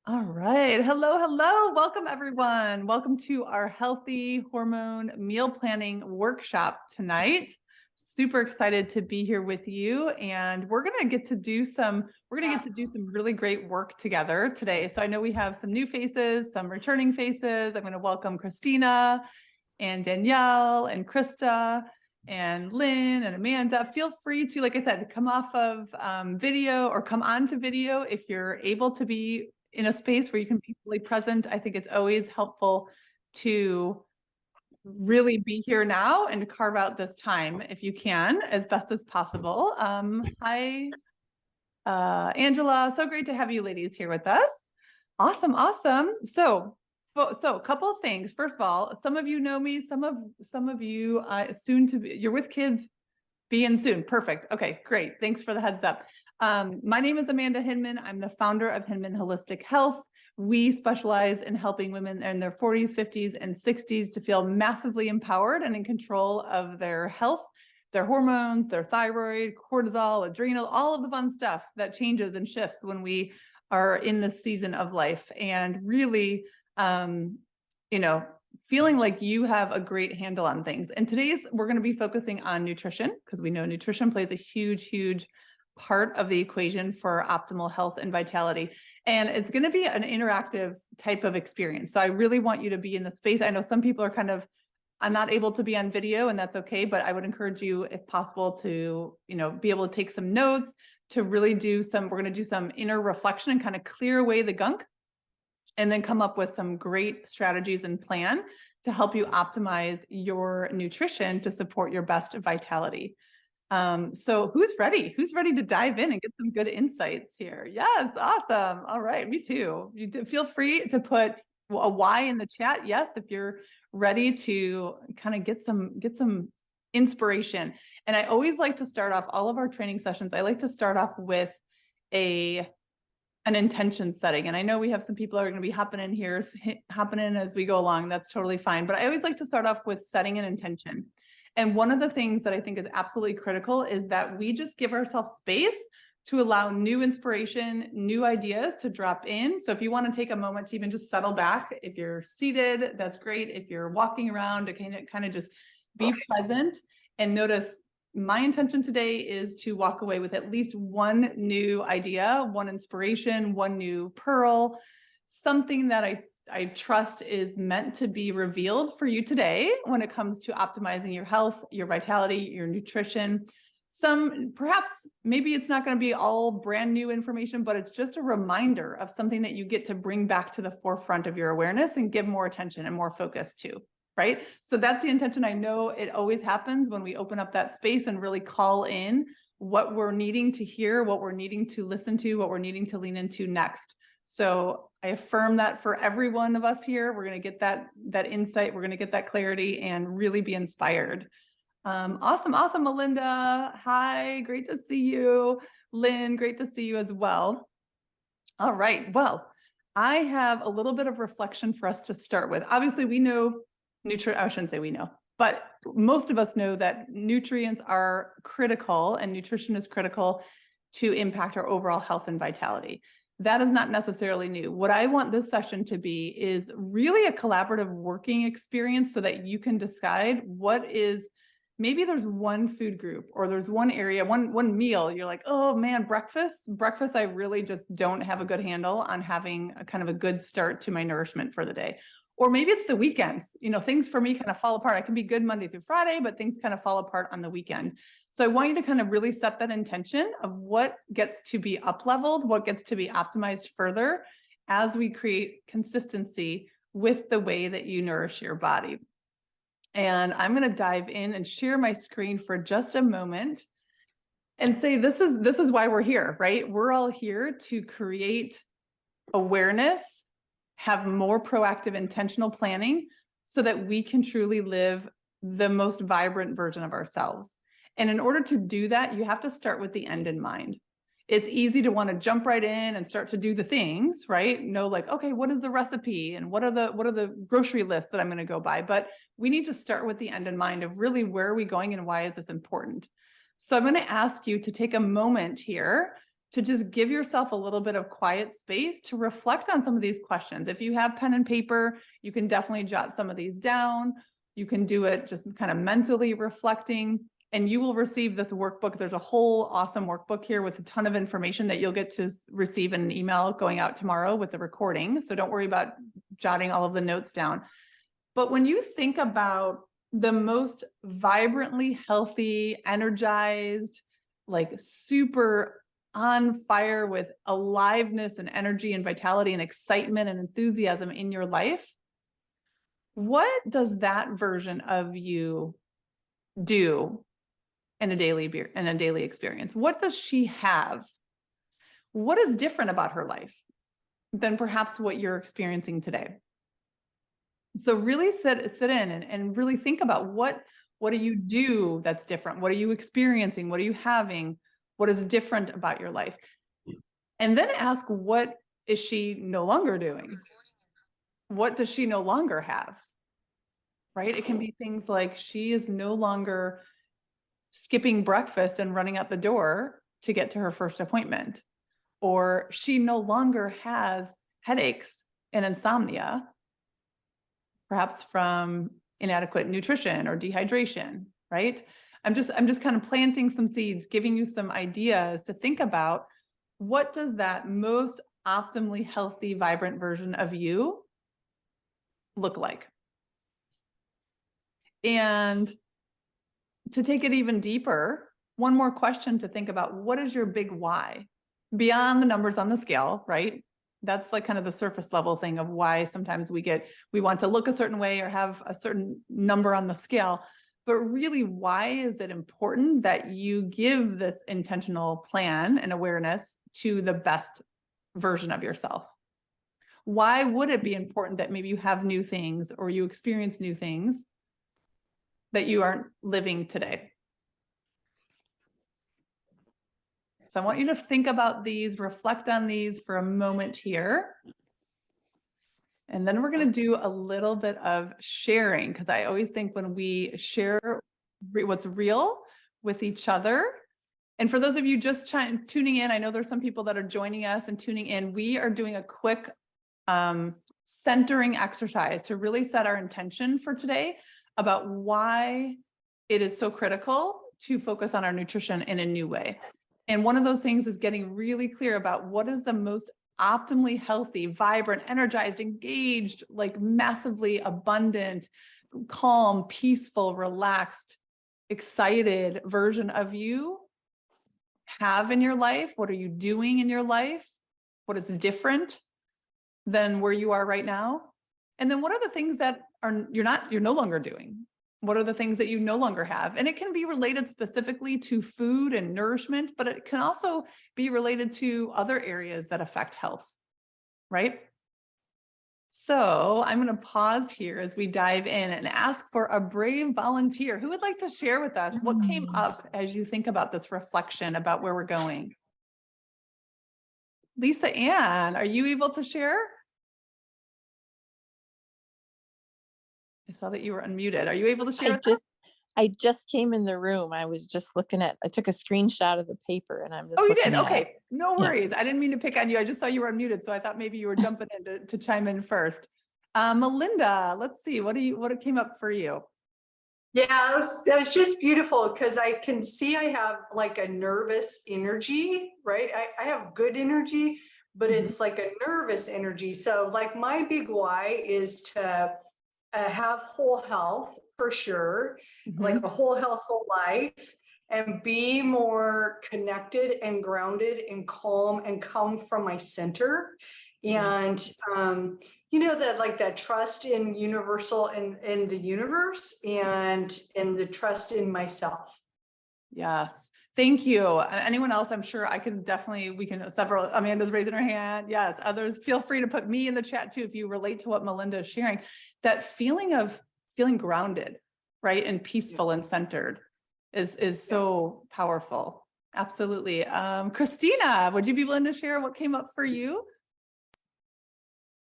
All right. Hello, hello. Welcome, everyone. Welcome to our healthy hormone meal planning workshop tonight. Super excited to be here with you. And we're going to get to do some really great work together today. So I know we have some new faces, some returning faces. I'm going to welcome Christina and Danielle and Krista and Lynn and Amanda. Feel free to, like I said, to come off of video or come on to video if you're able to be in a space where you can be fully present. I think it's always helpful to really be here now and to carve out this time if you can as best as possible. Hi, Angela. So great to have you ladies here with us. Awesome, awesome. So a couple of things. First of all, some of you know me, some of you soon to be, you're with kids, being soon. Perfect. Okay, great. Thanks for the heads up. My name is Amanda Hinman. I'm the founder of Hinman Holistic Health. We specialize in helping women in their 40s, 50s, and 60s to feel massively empowered and in control of their health, their hormones, their thyroid, cortisol, adrenal, all of the fun stuff that changes and shifts when we are in this season of life. And really, feeling like you have a great handle on things. And we're going to be focusing on nutrition because we know nutrition plays a huge, huge part of the equation for optimal health and vitality. And it's going to be an interactive type of experience. So I really want you to be in the space. I know some people are I'm not able to be on video, and that's okay, but I would encourage you, if possible, to, be able to take some notes, to really we're going to do some inner reflection and kind of clear away the gunk, and then come up with some great strategies and plan to help you optimize your nutrition to support your best vitality. So who's ready? Who's ready to dive in and get some good insights here? Yes, awesome. All right, me too. Feel free to put a Y in the chat. Yes, if you're ready to kind of get some inspiration. And I always like to start off all of our training sessions. I like to start off with an intention setting. And I know we have some people who are going to be hopping in as we go along. That's totally fine. But I always like to start off with setting an intention. And one of the things that I think is absolutely critical is that we just give ourselves space to allow new inspiration, new ideas to drop in. So if you want to take a moment to even just settle back, if you're seated, that's great. If you're walking around, to kind of just be present and notice. My intention today is to walk away with at least one new idea, one inspiration, one new pearl, something that I trust is meant to be revealed for you today when it comes to optimizing your health, your vitality, your nutrition. Perhaps maybe it's not going to be all brand new information, but it's just a reminder of something that you get to bring back to the forefront of your awareness and give more attention and more focus to. Right? So that's the intention. I know it always happens when we open up that space and really call in what we're needing to hear, what we're needing to listen to, what we're needing to lean into next. So I affirm that for every one of us here, we're going to get that insight, we're going to get that clarity and really be inspired. Awesome, Melinda. Hi, great to see you. Lynn, great to see you as well. All right, well, I have a little bit of reflection for us to start with. Obviously, we know I shouldn't say we know, but most of us know that nutrients are critical and nutrition is critical to impact our overall health and vitality. That is not necessarily new. What I want this session to be is really a collaborative working experience so that you can decide maybe there's one food group or there's one area, one meal. You're like, oh man, breakfast, I really just don't have a good handle on having a kind of a good start to my nourishment for the day. Or maybe it's the weekends. Things for me kind of fall apart. I can be good Monday through Friday, but things kind of fall apart on the weekend. So I want you to kind of really set that intention of what gets to be up-leveled, what gets to be optimized further as we create consistency with the way that you nourish your body. And I'm going to dive in and share my screen for just a moment and say, this is why we're here, right? We're all here to create awareness, have more proactive, intentional planning so that we can truly live the most vibrant version of ourselves. And in order to do that, you have to start with the end in mind. It's easy to want to jump right in and start to do the things, right? Know like, okay, what is the recipe and what are the grocery lists that I'm going to go by? But we need to start with the end in mind of really where are we going and why is this important? So I'm going to ask you to take a moment here to just give yourself a little bit of quiet space to reflect on some of these questions. If you have pen and paper, you can definitely jot some of these down. You can do it just kind of mentally reflecting, and you will receive this workbook. There's a whole awesome workbook here with a ton of information that you'll get to receive in an email going out tomorrow with the recording. So don't worry about jotting all of the notes down. But when you think about the most vibrantly healthy, energized, like super on fire with aliveness and energy and vitality and excitement and enthusiasm in your life, what does that version of you do in a daily experience? What does she have? What is different about her life than perhaps what you're experiencing today? So really sit in and really think about what do you do that's different? What are you experiencing? What are you having? What is different about your life? And then ask, what is she no longer doing? What does she no longer have? Right? It can be things like she is no longer skipping breakfast and running out the door to get to her first appointment, or she no longer has headaches and insomnia, perhaps from inadequate nutrition or dehydration, right? I'm just kind of planting some seeds, giving you some ideas to think about, what does that most optimally healthy, vibrant version of you look like? And to take it even deeper, one more question to think about: what is your big why? Beyond the numbers on the scale, right? That's like kind of the surface level thing of why sometimes we want to look a certain way or have a certain number on the scale. But really, why is it important that you give this intentional plan and awareness to the best version of yourself? Why would it be important that maybe you have new things or you experience new things that you aren't living today? So I want you to think about these, reflect on these for a moment here. And then we're going to do a little bit of sharing, because I always think when we share what's real with each other, and for those of you just tuning in, I know there's some people that are joining us and tuning in, we are doing a quick centering exercise to really set our intention for today about why it is so critical to focus on our nutrition in a new way. And one of those things is getting really clear about what is the most optimally healthy, vibrant, energized, engaged, like massively abundant, calm, peaceful, relaxed, excited version of you have in your life. What are you doing in your life? What is different than where you are right now? And then what are the things that you're no longer doing? What are the things that you no longer have? And it can be related specifically to food and nourishment, but it can also be related to other areas that affect health, right? So I'm going to pause here as we dive in and ask for a brave volunteer who would like to share with us what came up as you think about this reflection about where we're going. Lisa Ann, are you able to share? I saw that you were unmuted. Are you able to share? I just came in the room. I was just I took a screenshot of the paper and I'm just. Oh, you did? Okay. No worries. Yeah. I didn't mean to pick on you. I just saw you were unmuted. So I thought maybe you were jumping in to chime in first. Melinda, let's see. What came up for you? Yeah, that was just beautiful, because I can see I have like a nervous energy, right? I have good energy, but it's like a nervous energy. So like my big why is to have whole health for sure, like a whole health, whole life, and be more connected and grounded and calm and come from my center. And, that trust in universal and in the universe, and the trust in myself. Yes. Thank you. Anyone else? I'm sure several, Amanda's raising her hand. Yes. Others, feel free to put me in the chat too, if you relate to what Melinda is sharing. That feeling of feeling grounded, right? And peaceful and centered is so powerful. Absolutely. Christina, would you be willing to share what came up for you?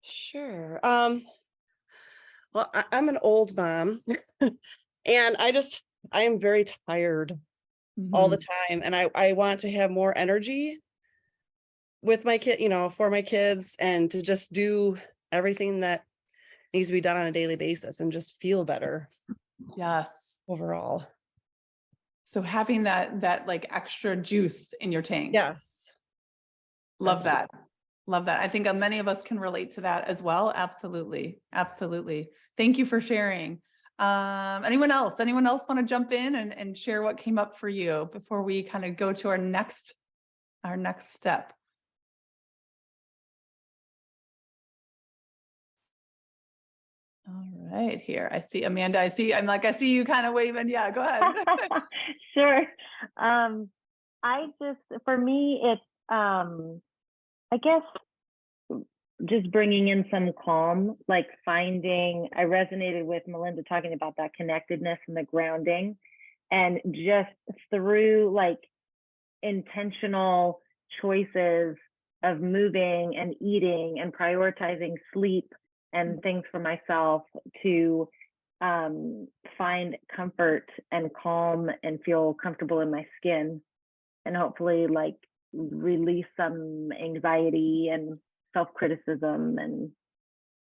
Sure. Well, I'm an old mom and I am very tired all the time. And I want to have more energy. with my kid, for my kids, and to just do everything that needs to be done on a daily basis and just feel better Yes. overall. So having that like extra juice in your tank. Yes. Love that. Love that. I think many of us can relate to that as well. Absolutely. Absolutely. Thank you for sharing. Anyone else want to jump in and share what came up for you before we kind of go to our next step? All right, here. I see Amanda. I see you kind of waving. Yeah, go ahead. Sure. For me, it's, I guess, just bringing in some calm, like I resonated with Melinda talking about that connectedness and the grounding, and just through like intentional choices of moving and eating and prioritizing sleep and things for myself to find comfort and calm and feel comfortable in my skin, and hopefully like release some anxiety and self-criticism and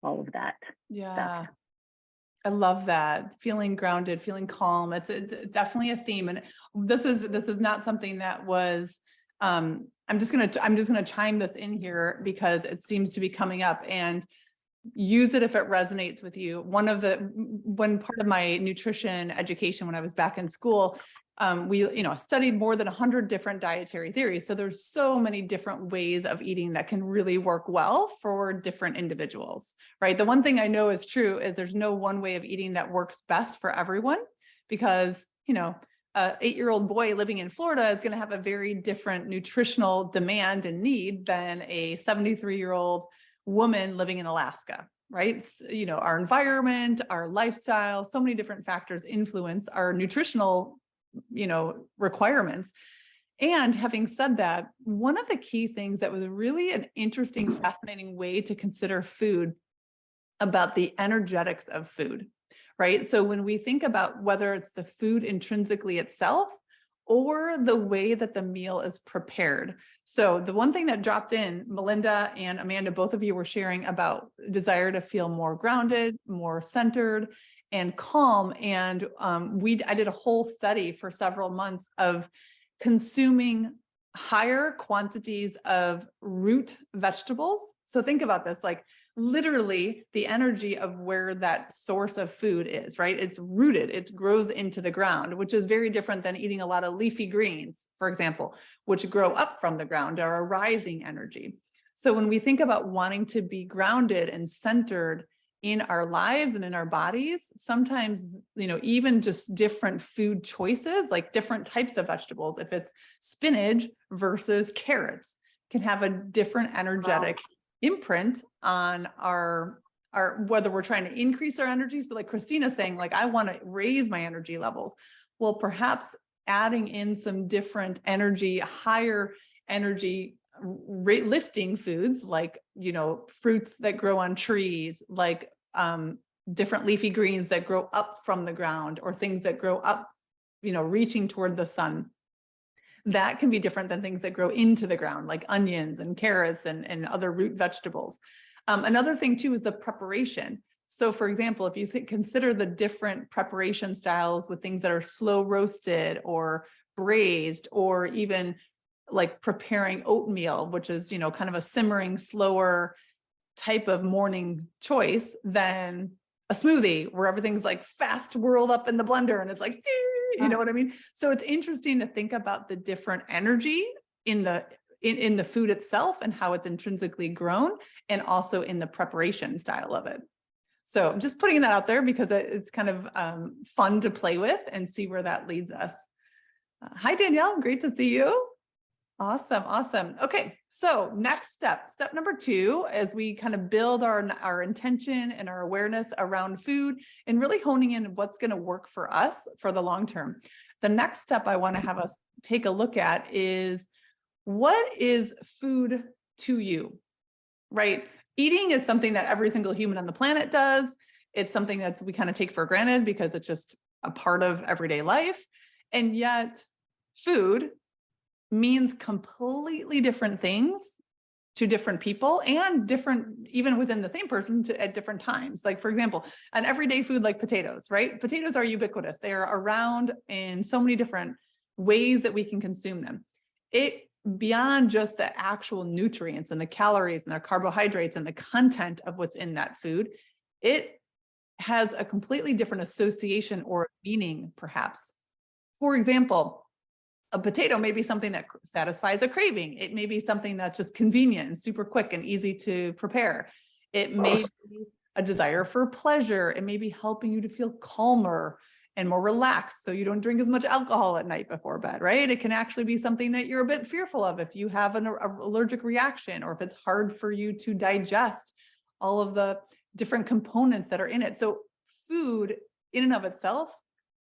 all of that. Yeah. I love that. Feeling grounded, feeling calm. It's definitely a theme. And this is not something that was, I'm just going to chime this in here because it seems to be coming up, and use it if it resonates with you. One part of my nutrition education when I was back in school, we studied more than 100 different dietary theories. So there's so many different ways of eating that can really work well for different individuals, right? The one thing I know is true is there's no one way of eating that works best for everyone, because, a 8-year-old boy living in Florida is going to have a very different nutritional demand and need than a 73-year-old woman living in Alaska, right? Our environment, our lifestyle, so many different factors influence our nutritional, requirements. And having said that, one of the key things that was really an interesting, fascinating way to consider food about the energetics of food, right? So when we think about whether it's the food intrinsically itself or the way that the meal is prepared. So the one thing that dropped in, Melinda and Amanda, both of you were sharing about desire to feel more grounded, more centered, and calm. And I did a whole study for several months of consuming higher quantities of root vegetables. So think about this, like literally the energy of where that source of food is, right? It's rooted, it grows into the ground, which is very different than eating a lot of leafy greens, for example, which grow up from the ground, are a rising energy. So when we think about wanting to be grounded and centered in our lives and in our bodies, sometimes, even just different food choices, like different types of vegetables, if it's spinach versus carrots, can have a different energetic imprint on our whether we're trying to increase our energy. So like Christina's saying, like, I want to raise my energy levels. Well, perhaps adding in some different energy, higher energy lifting foods, like, fruits that grow on trees, like different leafy greens that grow up from the ground, or things that grow up, reaching toward the sun. That can be different than things that grow into the ground, like onions and carrots and other root vegetables. Another thing too is the preparation. So for example, if you consider the different preparation styles with things that are slow roasted or braised, or even like preparing oatmeal, which is, kind of a simmering, slower type of morning choice, than a smoothie where everything's like fast whirled up in the blender and it's like, you know what I mean? So it's interesting to think about the different energy in the food itself and how it's intrinsically grown, and also in the preparation style of it. So I'm just putting that out there because it's kind of fun to play with and see where that leads us. Hi, Danielle. Great to see you. Awesome. Okay. So next step number 2, as we kind of build our intention and our awareness around food and really honing in what's going to work for us for the long term. The next step I want to have us take a look at is, what is food to you, right? Eating is something that every single human on the planet does. It's something that we kind of take for granted because it's just a part of everyday life. And yet food means completely different things to different people and different, even within the same person at different times. Like, for example, an everyday food like potatoes, right? Potatoes are ubiquitous. They are around in so many different ways that we can consume them. It beyond just the actual nutrients and the calories and the carbohydrates and the content of what's in that food, it has a completely different association or meaning, perhaps. For example, a potato may be something that satisfies a craving. It may be something that's just convenient and super quick and easy to prepare. It may be a desire for pleasure. It may be helping you to feel calmer and more relaxed so you don't drink as much alcohol at night before bed, right? It can actually be something that you're a bit fearful of if you have an allergic reaction or if it's hard for you to digest all of the different components that are in it. So food in and of itself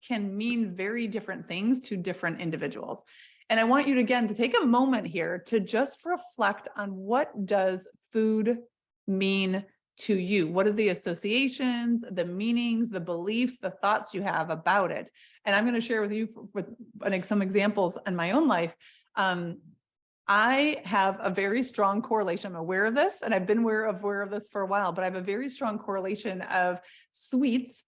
can mean very different things to different individuals. And I want you to, again, to take a moment here to just reflect on what does food mean to you? What are the associations, the meanings, the beliefs, the thoughts you have about it? And I'm going to share with you some examples in my own life. I have a very strong correlation. I'm aware of this, and I've been aware of this for a while, but I have a very strong correlation of sweets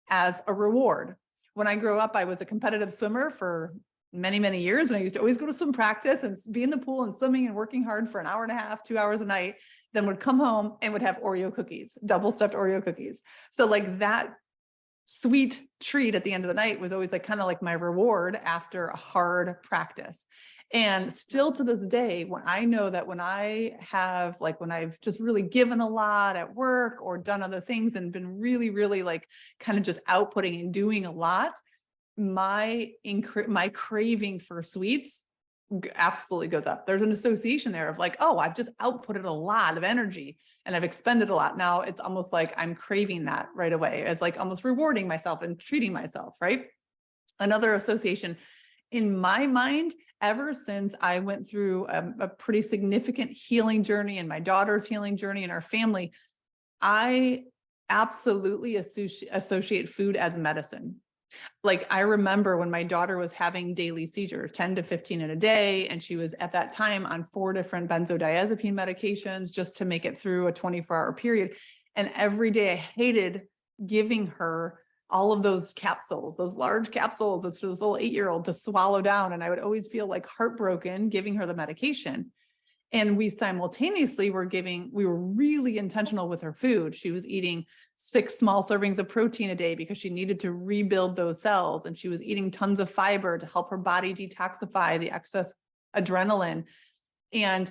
as a reward. When I grew up, I was a competitive swimmer for many, many years. And I used to always go to swim practice and be in the pool and swimming and working hard for an hour and a half, 2 hours a night, then would come home and would have Oreo cookies, double stuffed Oreo cookies. So like that sweet treat at the end of the night was always like kind of like my reward after a hard practice. And still to this day, when I know that when I've just really given a lot at work or done other things and been really, really like kind of just outputting and doing a lot, my craving for sweets absolutely goes up. There's an association there of like, oh, I've just outputted a lot of energy and I've expended a lot. Now it's almost like I'm craving that right away. It's like almost rewarding myself and treating myself, right? Another association in my mind, ever since I went through a pretty significant healing journey and my daughter's healing journey and our family, I absolutely associate food as medicine. Like I remember when my daughter was having daily seizures, 10 to 15 in a day, and she was at that time on 4 different benzodiazepine medications just to make it through a 24-hour period. And every day I hated giving her all of those capsules, those large capsules, this little 8-year-old to swallow down. And I would always feel like heartbroken giving her the medication. And we simultaneously we were really intentional with her food. She was eating 6 small servings of protein a day because she needed to rebuild those cells. And she was eating tons of fiber to help her body detoxify the excess adrenaline. And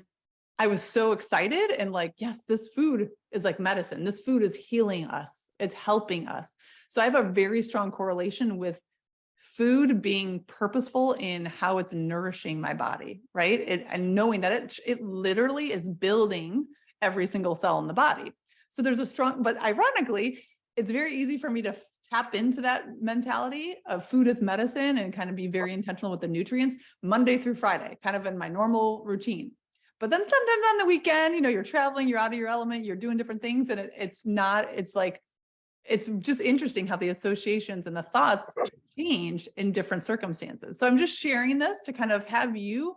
I was so excited and like, yes, this food is like medicine. This food is healing us. It's helping us. So I have a very strong correlation with food being purposeful in how it's nourishing my body, right? And knowing that it literally is building every single cell in the body. So there's a strong, but ironically, it's very easy for me to tap into that mentality of food as medicine and kind of be very intentional with the nutrients Monday through Friday, kind of in my normal routine. But then sometimes on the weekend, you're traveling, you're out of your element, you're doing different things. And it's just interesting how the associations and the thoughts change in different circumstances. So I'm just sharing this to kind of have you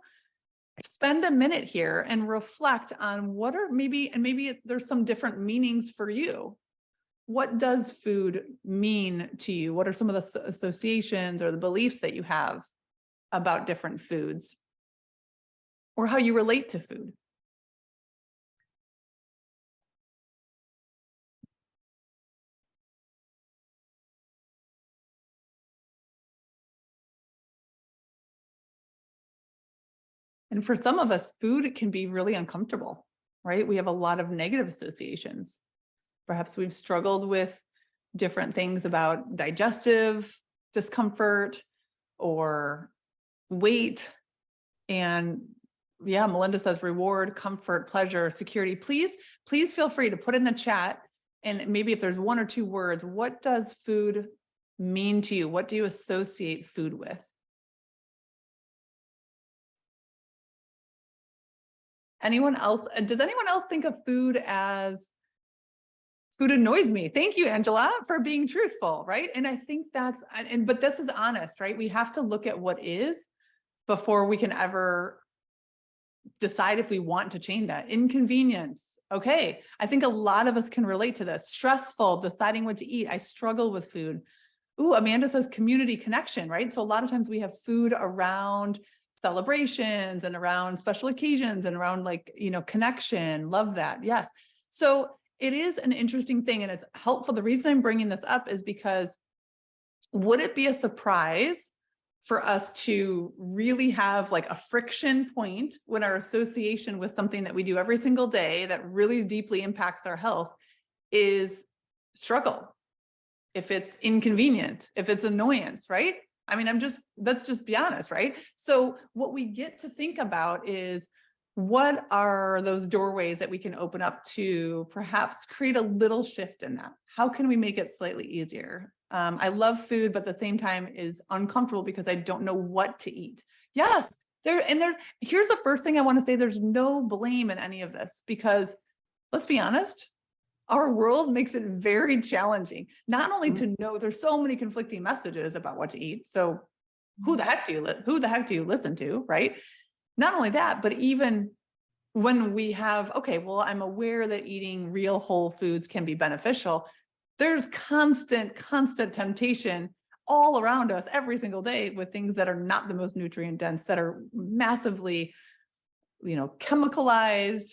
spend a minute here and reflect on maybe there's some different meanings for you. What does food mean to you? What are some of the associations or the beliefs that you have about different foods or how you relate to food? And for some of us, food can be really uncomfortable, right? We have a lot of negative associations. Perhaps we've struggled with different things about digestive discomfort or weight. And yeah, Melinda says reward, comfort, pleasure, security. Please feel free to put in the chat. And maybe if there's 1 or 2 words, what does food mean to you? What do you associate food with? Anyone else? Does anyone else think of food as food annoys me? Thank you, Angela, for being truthful, right? And I think but this is honest, right? We have to look at what is before we can ever decide if we want to change that. Inconvenience. Okay. I think a lot of us can relate to this. Stressful, deciding what to eat. I struggle with food. Ooh, Amanda says community connection, right? So a lot of times we have food around celebrations and around special occasions and around like, connection. Love that. Yes. So it is an interesting thing and it's helpful. The reason I'm bringing this up is because would it be a surprise for us to really have like a friction point when our association with something that we do every single day that really deeply impacts our health is struggle? If it's inconvenient, if it's annoyance, right? I mean, let's just be honest, right? So what we get to think about is what are those doorways that we can open up to perhaps create a little shift in that? How can we make it slightly easier? I love food, but at the same time is uncomfortable because I don't know what to eat. Yes, here's the first thing I want to say. There's no blame in any of this because let's be honest, our world makes it very challenging, not only to know there's so many conflicting messages about what to eat. So who the heck do you listen to, right? Not only that, but even when we have, okay, well, I'm aware that eating real whole foods can be beneficial. There's constant temptation all around us every single day with things that are not the most nutrient dense, that are massively, chemicalized.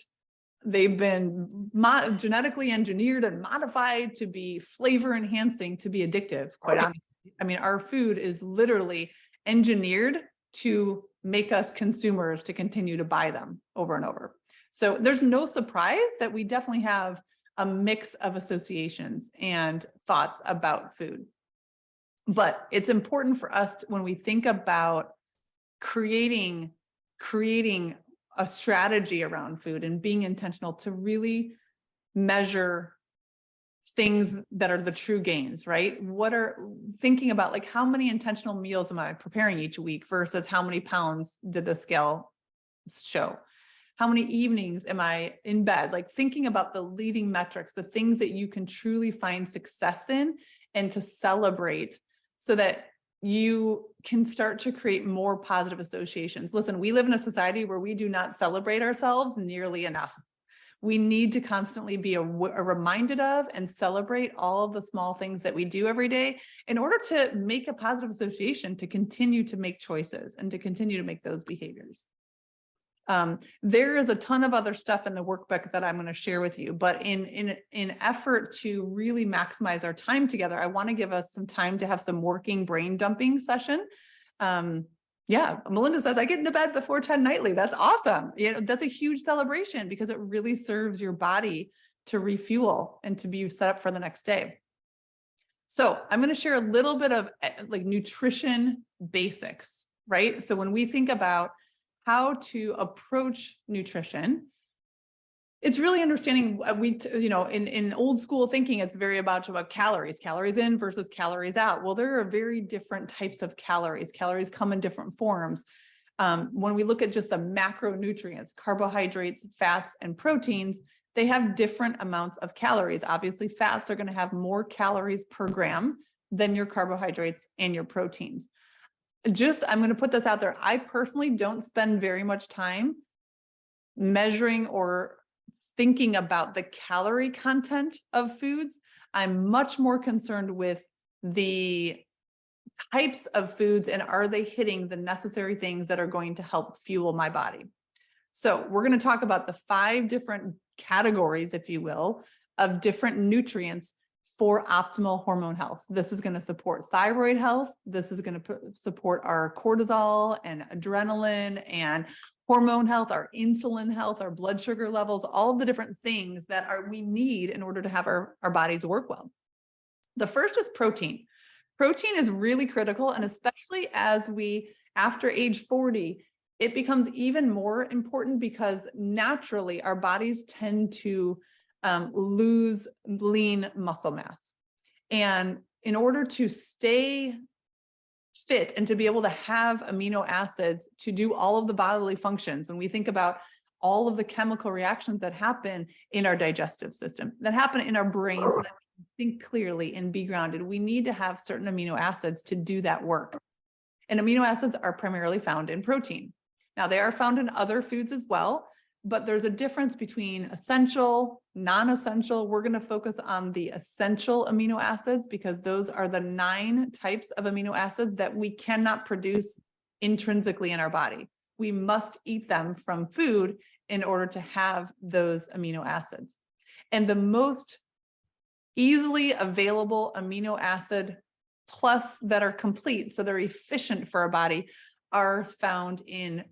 They've been genetically engineered and modified to be flavor enhancing, to be addictive, quite honestly. I mean, our food is literally engineered to make us consumers to continue to buy them over and over. So there's no surprise that we definitely have a mix of associations and thoughts about food. But it's important for us when we think about creating a strategy around food and being intentional to really measure things that are the true gains, right? Thinking about like how many intentional meals am I preparing each week versus how many pounds did the scale show? How many evenings am I in bed? Like thinking about the leading metrics, the things that you can truly find success in and to celebrate so that you can start to create more positive associations. Listen, we live in a society where we do not celebrate ourselves nearly enough. We need to constantly be reminded of and celebrate all of the small things that we do every day in order to make a positive association, to continue to make choices and to continue to make those behaviors. There is a ton of other stuff in the workbook that I'm going to share with you, but in effort to really maximize our time together, I want to give us some time to have some working brain dumping session. Yeah, Melinda says, I get into bed before 10 nightly. That's awesome. That's a huge celebration because it really serves your body to refuel and to be set up for the next day. So I'm going to share a little bit of like nutrition basics, right? So when we think about how to approach nutrition, it's really understanding in old school thinking, it's very about calories in versus calories out. Well, there are very different types of calories. Calories come in different forms. When we look at just the macronutrients, carbohydrates, fats, and proteins, they have different amounts of calories. Obviously, fats are going to have more calories per gram than your carbohydrates and your proteins. I'm going to put this out there. I personally don't spend very much time measuring or thinking about the calorie content of foods. I'm much more concerned with the types of foods and are they hitting the necessary things that are going to help fuel my body. So we're going to talk about the 5 different categories, if you will, of different nutrients for optimal hormone health. This is going to support thyroid health. This is going to support our cortisol and adrenaline and hormone health, our insulin health, our blood sugar levels, all of the different things that we need in order to have our bodies work well. The first is protein. Protein is really critical, and especially as after age 40, it becomes even more important because naturally our bodies tend to lose lean muscle mass. And in order to stay fit and to be able to have amino acids to do all of the bodily functions, when we think about all of the chemical reactions that happen in our digestive system, that happen in our brains, so that we can think clearly and be grounded, we need to have certain amino acids to do that work. And amino acids are primarily found in protein. Now, they are found in other foods as well, but there's a difference between essential, non-essential. We're going to focus on the essential amino acids because those are the 9 types of amino acids that we cannot produce intrinsically in our body. We must eat them from food in order to have those amino acids. And the most easily available amino acid plus that are complete, so they're efficient for our body, are found in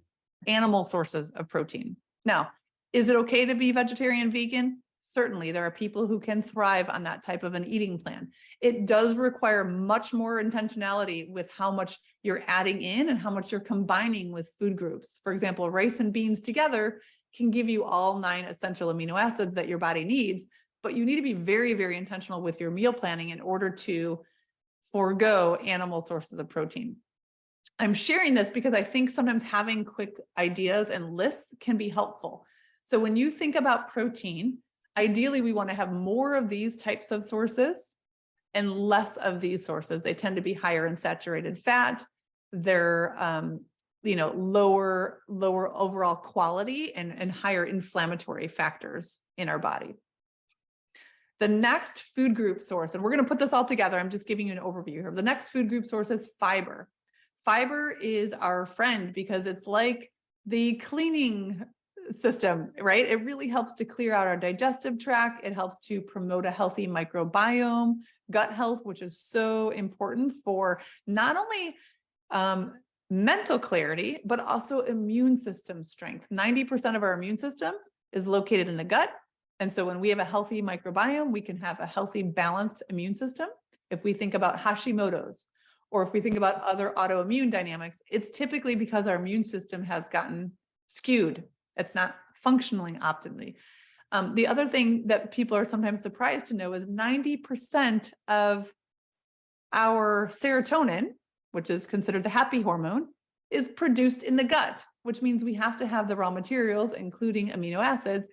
animal sources of protein. Now, is it okay to be vegetarian, vegan? Certainly, there are people who can thrive on that type of an eating plan. It does require much more intentionality with how much you're adding in and how much you're combining with food groups. For example, rice and beans together can give you all 9 essential amino acids that your body needs, but you need to be very, very intentional with your meal planning in order to forego animal sources of protein. I'm sharing this because I think sometimes having quick ideas and lists can be helpful. So when you think about protein, ideally we want to have more of these types of sources and less of these sources. They tend to be higher in saturated fat. They're lower overall quality and higher inflammatory factors in our body. The next food group source, and we're going to put this all together. I'm just giving you an overview here. The next food group source is fiber. Fiber is our friend because it's like the cleaning system, right? It really helps to clear out our digestive tract. It helps to promote a healthy microbiome, gut health, which is so important for not only mental clarity, but also immune system strength. 90% of our immune system is located in the gut. And so when we have a healthy microbiome, we can have a healthy, balanced immune system. If we think about Hashimoto's, or if we think about other autoimmune dynamics, it's typically because our immune system has gotten skewed. It's not functioning optimally. The other thing that people are sometimes surprised to know is 90% of our serotonin, which is considered the happy hormone, is produced in the gut, which means we have to have the raw materials, including amino acids,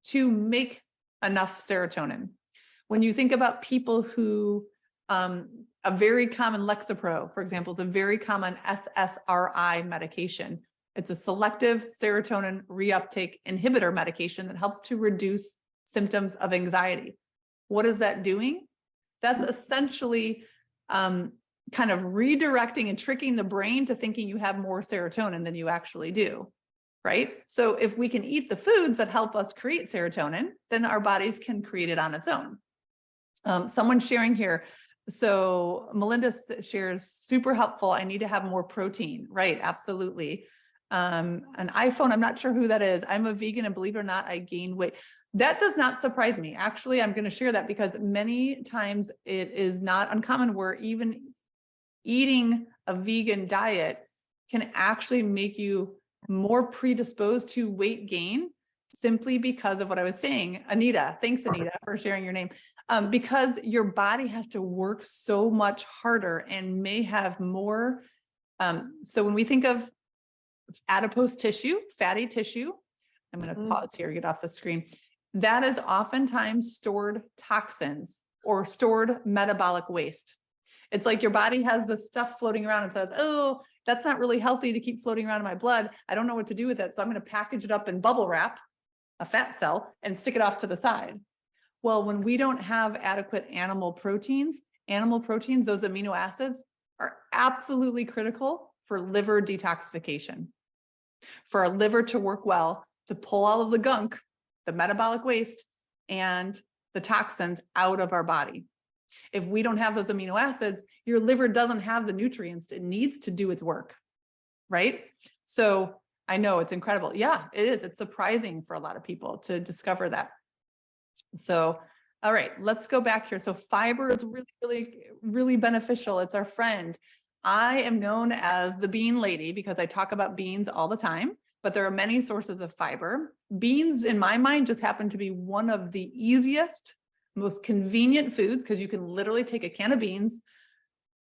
to make enough serotonin. When you think about people who, a very common Lexapro, for example, is a very common SSRI medication. It's a selective serotonin reuptake inhibitor medication that helps to reduce symptoms of anxiety. What is that doing? That's essentially kind of redirecting and tricking the brain to thinking you have more serotonin than you actually do, right? So if we can eat the foods that help us create serotonin, then our bodies can create it on its own. Someone's sharing here. So Melinda shares, super helpful. I need to have more protein. Right, absolutely. An iPhone, I'm not sure who that is. I'm a vegan and believe it or not, I gained weight. That does not surprise me. Actually, I'm going to share that because many times it is not uncommon where even eating a vegan diet can actually make you more predisposed to weight gain simply because of what I was saying. Anita, thanks Anita for sharing your name. Because your body has to work so much harder and may have more. So when we think of adipose tissue, fatty tissue, I'm going to pause here, get off the screen. That is oftentimes stored toxins or stored metabolic waste. It's like your body has this stuff floating around and says, oh, that's not really healthy to keep floating around in my blood. I don't know what to do with it. So I'm going to package it up in bubble wrap, a fat cell, and stick it off to the side. Well, when we don't have adequate animal proteins, those amino acids are absolutely critical for liver detoxification. For our liver to work well, to pull all of the gunk, the metabolic waste, and the toxins out of our body. If we don't have those amino acids, your liver doesn't have the nutrients it needs to do its work, right? So I know it's incredible. Yeah, it is. It's surprising for a lot of people to discover that. So, all right, let's go back here. So fiber is really beneficial. It's our friend. I am known as the bean lady because I talk about beans all the time, but there are many sources of fiber. Beans, in my mind, just happen to be one of the easiest, most convenient foods because you can literally take a can of beans,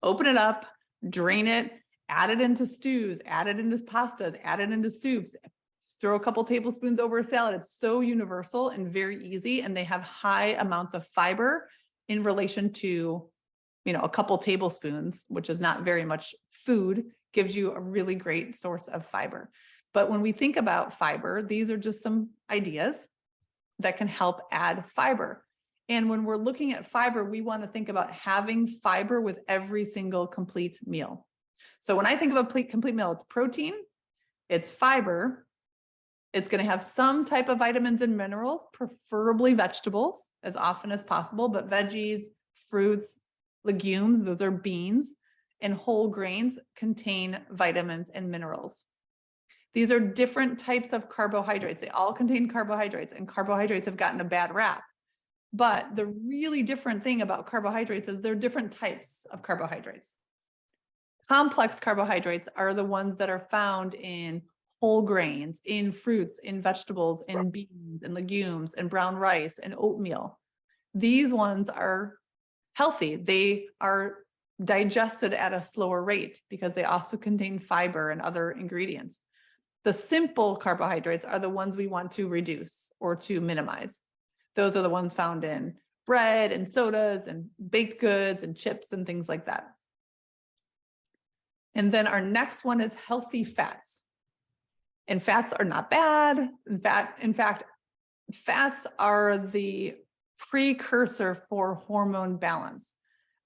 open it up, drain it, add it into stews, add it into pastas, add it into soups, throw a couple tablespoons over a salad. It's so universal and very easy. And they have high amounts of fiber in relation to, a couple tablespoons, which is not very much food, gives you a really great source of fiber. But when we think about fiber, these are just some ideas that can help add fiber. And when we're looking at fiber, we want to think about having fiber with every single complete meal. So when I think of a complete meal, it's protein, it's fiber, it's going to have some type of vitamins and minerals, preferably vegetables as often as possible, but veggies, fruits, legumes, those are beans, and whole grains contain vitamins and minerals. These are different types of carbohydrates. They all contain carbohydrates, and carbohydrates have gotten a bad rap. But the really different thing about carbohydrates is they're different types of carbohydrates. Complex carbohydrates are the ones that are found in whole grains, in fruits, in vegetables, in beans, and legumes, and brown rice, and oatmeal. These ones are healthy. They are digested at a slower rate because they also contain fiber and other ingredients. The simple carbohydrates are the ones we want to reduce or to minimize. Those are the ones found in bread and sodas and baked goods and chips and things like that. And then our next one is healthy fats. And fats are not bad. In fact, fats are the precursor for hormone balance.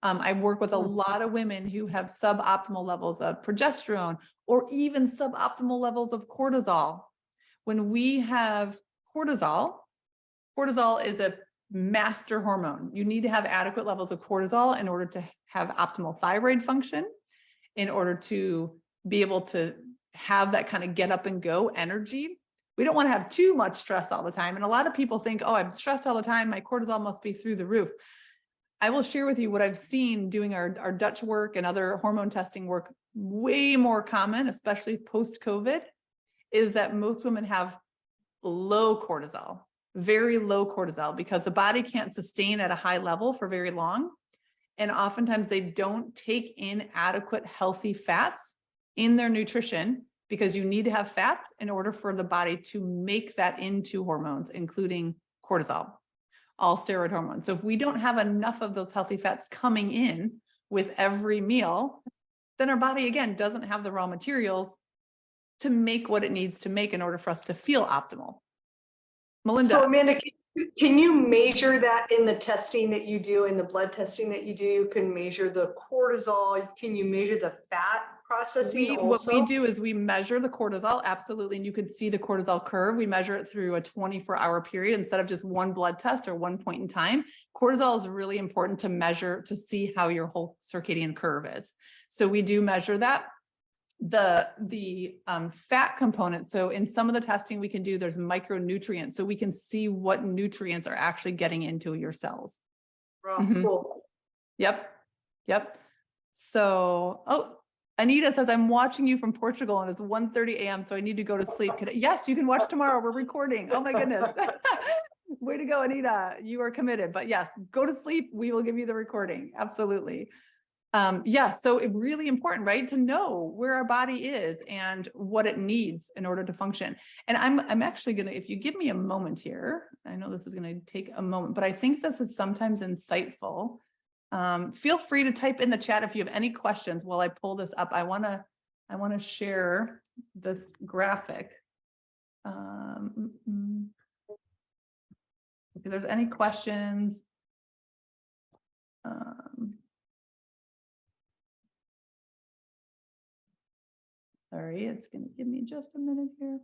I work with a lot of women who have suboptimal levels of progesterone or even suboptimal levels of cortisol. When we have cortisol is a master hormone. You need to have adequate levels of cortisol in order to have optimal thyroid function, in order to be able to have that kind of get up and go energy. We don't want to have too much stress all the time. And a lot of people think, oh, I'm stressed all the time, my cortisol must be through the roof. I will share with you what I've seen doing our Dutch work and other hormone testing work, way more common, especially post-COVID, is that most women have low cortisol, very low cortisol, because the body can't sustain at a high level for very long. And oftentimes they don't take in adequate healthy fats in their nutrition, because you need to have fats in order for the body to make that into hormones, including cortisol, all steroid hormones. So if we don't have enough of those healthy fats coming in with every meal, then our body, again, doesn't have the raw materials to make what it needs to make in order for us to feel optimal. Melinda. So Amanda, can you measure that in the testing that you do, in the blood testing that you do? You can measure the cortisol. Can you measure the fat processing also? What we do is we measure the cortisol, absolutely. And you can see the cortisol curve. We measure it through a 24-hour period instead of just one blood test or one point in time. Cortisol is really important to measure to see how your whole circadian curve is. So we do measure that. The fat component. So in some of the testing we can do, there's micronutrients. So we can see what nutrients are actually getting into your cells. Cool. Yep. So, Anita says, I'm watching you from Portugal and it's 1:30 a.m. So I need to go to sleep. Yes, you can watch tomorrow. We're recording. Oh my goodness. Way to go, Anita. You are committed, but yes, go to sleep. We will give you the recording. Absolutely. So it's really important, right, to know where our body is and what it needs in order to function. And I'm actually going to, if you give me a moment here, I know this is going to take a moment, but I think this is sometimes insightful. Feel free to type in the chat if you have any questions while I pull this up. I want to share this graphic. If there's any questions. Sorry, it's going to give me just a minute here.